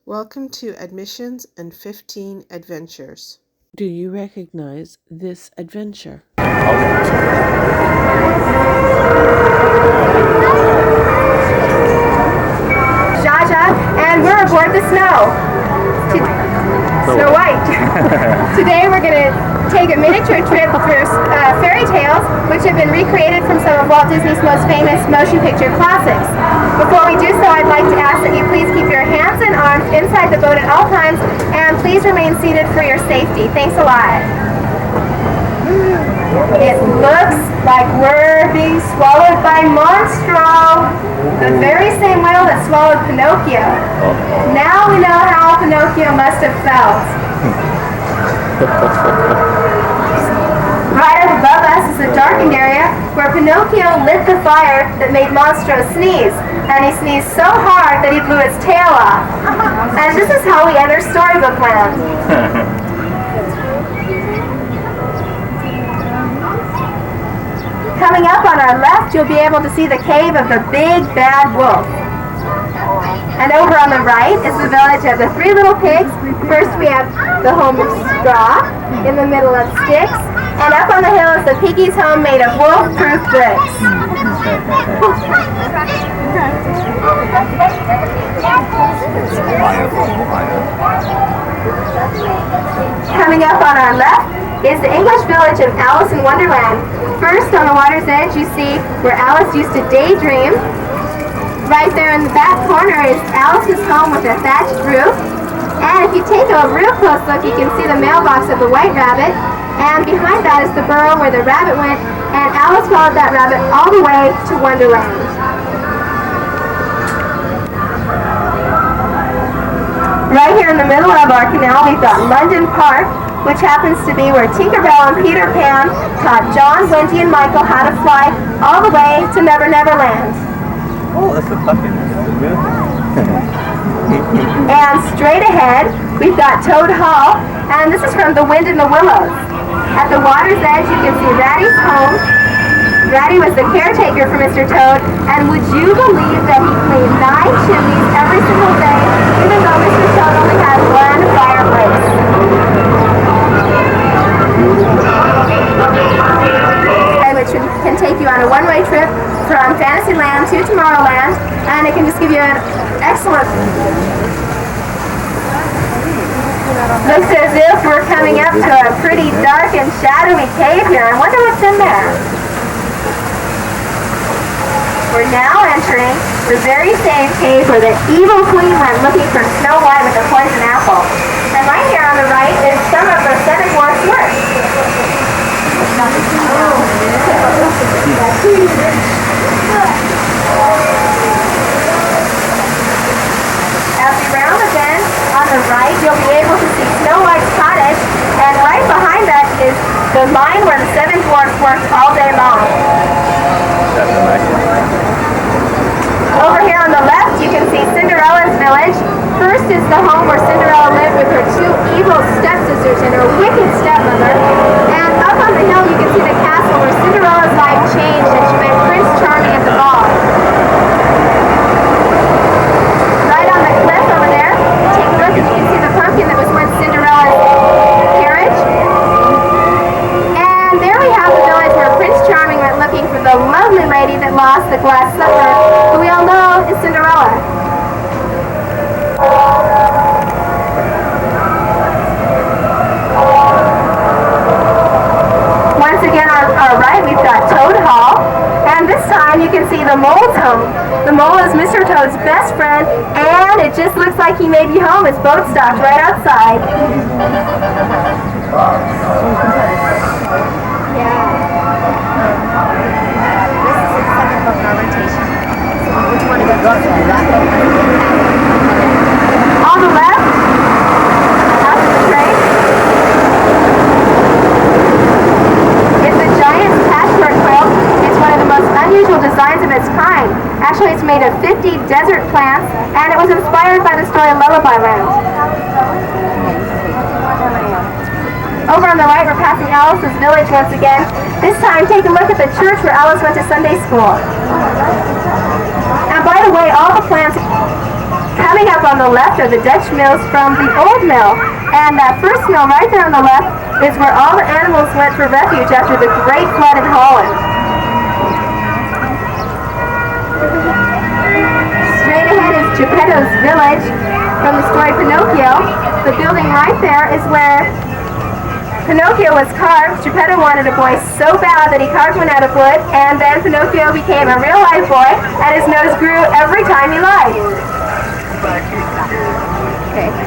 Welcome to Admissions and 15 Adventures. Do you recognize this adventure? Jaja, and we're aboard the Snow. Snow White. Today we're going to take a miniature trip through fairy tales, which have been recreated from some of Walt Disney's most famous motion picture classics. Before we do so, I'd like to ask that you please keep your hands and arms inside the boat at all times, and please remain seated for your safety. Thanks a lot. It looks like we're being swallowed by Monstro, the very same whale that swallowed Pinocchio. Now we know how Pinocchio must have felt. Right up above us is a darkened area where Pinocchio lit the fire that made Monstro sneeze. And he sneezed so hard that he blew his tail off. And this is how we enter Storybook Land. Coming up on our left, you'll be able to see the cave of the Big Bad Wolf. And over on the right is the village of the Three Little Pigs. First we have the home of straw, in the middle of sticks, and up on the hill is the Piggy's home made of wolf-proof bricks. Coming up on our left is the English village of Alice in Wonderland. First, on the water's edge, you see where Alice used to daydream. Right there in the back corner is Alice's home with a thatched roof. And if you take a real close look, you can see the mailbox of the White Rabbit. And behind that is the burrow where the rabbit went. And Alice followed that rabbit all the way to Wonderland. Right here in the middle of our canal, we've got London Park, which happens to be where Tinkerbell and Peter Pan taught John, Wendy, and Michael how to fly all the way to Never Never Land. Oh, that's the fucking movie. And straight ahead, we've got Toad Hall, and this is from The Wind in the Willows. At the water's edge, you can see Ratty's home. Ratty was the caretaker for Mr. Toad, and would you believe that he cleaned 9 chimneys every single day, even though Mr. Toad only had one fireplace? Which can take you on a one-way trip from Fantasyland to Tomorrowland, and it can just give you an excellent... Looks as if we're coming up to a pretty dark and shadowy cave here. I wonder what's in there. We're now entering the very same cave where the evil queen went looking for Snow White with the poison apple. And right here on the right is some of the Seven Dwarfs' work. As we round the bend on the right, you'll be able to see Snow White's cottage, and right behind that is the mine where the Seven Dwarfs worked all day long. That's a nice one. Over here on the left, you can see Cinderella's village. First is the home where Cinderella lived with her 2 evil stepsisters and her wicked stepmother. And up on the hill, you can see the castle where Cinderella's life changed and she met Prince Charming at the ball. Right on the cliff over there, take a look and you can see the pumpkin that was once Cinderella's carriage. And there we have the village where Prince Charming went looking for the lovely lady that lost the glass slipper, who we all know is Cinderella. Once again on our right, we've got Toad Hall, and this time you can see the mole's home. The mole is Mr. Toad's best friend, and it just looks like he may be home. His boat stopped right outside. On the left, out of the train, is the giant patchwork quilt. It's one of the most unusual designs of its kind. Actually, it's made of 50 desert plants, and it was inspired by the story Lullaby Land. Over on the right, we're passing Alice's village once again. This time, take a look at the church where Alice went to Sunday school. And by the way, all the plants cut Coming up on the left are the Dutch mills from the old mill. And that first mill right there on the left is where all the animals went for refuge after the Great Flood in Holland. Straight ahead is Geppetto's village from the story Pinocchio. The building right there is where Pinocchio was carved. Geppetto wanted a boy so bad that he carved one out of wood, and then Pinocchio became a real life boy, and his nose grew every time he lied. Okay.